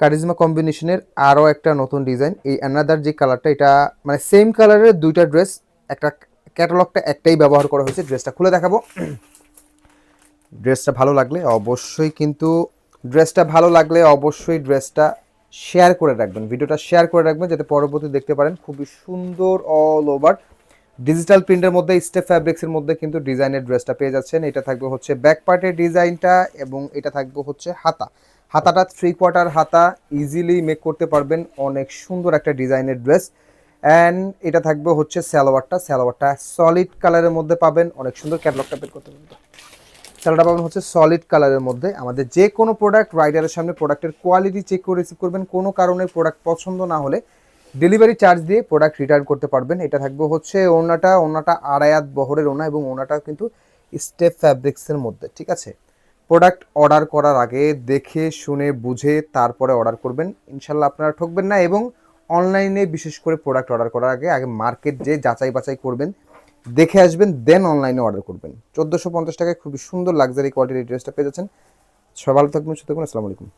Charisma কম্বিনেশনের আরও একটা নতুন ডিজাইন। এই অ্যানাদার যে কালারটা, এটা মানে সেম কালারের দুইটা ড্রেস, একটা ক্যাটালগটা একটাই ব্যবহার করা হয়েছে। ড্রেসটা খুলে দেখাবো। ড্রেসটা ভালো লাগলে অবশ্যই কিন্তু ড্রেসটা শেয়ার করে রাখবেন, ভিডিওটা শেয়ার করে রাখবেন যাতে পরবর্তী দেখতে পারেন। খুবই সুন্দর অল ওভার ডিজিটাল প্রিন্টের মধ্যে স্টেপ ফ্যাব্রিক্সের মধ্যে কিন্তু ডিজাইনের ড্রেসটা পেয়ে যাচ্ছেন। এটা থাকবে হচ্ছে ব্যাক পার্টের ডিজাইনটা, এবং এটা থাকবে হচ্ছে হাতাটা 3/4 হাতা, ইজিলি মেক করতে পারবেন। অনেক সুন্দর একটা ডিজাইনের ড্রেস। অ্যান্ড এটা থাকবে হচ্ছে স্যালোয়ারটা সলিড কালারের মধ্যে পাবেন। অনেক সুন্দর, ক্যাটালগটা বের করতে পারবেন। স্যালোয়ারটা পাবেন হচ্ছে সলিড কালারের মধ্যে। আমাদের যে কোনো প্রোডাক্ট রাইডারের সামনে প্রোডাক্টের কোয়ালিটি চেক করে রিসিভ করবেন। কোনো কারণে প্রোডাক্ট পছন্দ না হলে ডেলিভারি চার্জ দিয়ে প্রোডাক্ট রিটার্ন করতে পারবেন। এটা থাকবে হচ্ছে ওড়নাটা আড়ায়াত বহরের ওড়না, এবং ওড়নাটা কিন্তু স্টেপ ফ্যাব্রিক্সের মধ্যে। ঠিক আছে, প্রোডাক্ট অর্ডার করার আগে দেখে শুনে বুঝে তারপরে অর্ডার করবেন, ইনশাল্লাহ আপনারা ঠকবেন না। এবং অনলাইনে বিশেষ করে প্রোডাক্ট অর্ডার করার আগে মার্কেট যে যাচাই বাছাই করবেন, দেখে আসবেন, দেন অনলাইনে অর্ডার করবেন। 1450 টাকায় খুবই সুন্দর লাক্সারি কোয়ালিটির ড্রেসটা পেয়ে যাচ্ছেন। সবাই ভালো থাকবেন, সুস্থ থাকবেন। আসসালামু আলাইকুম।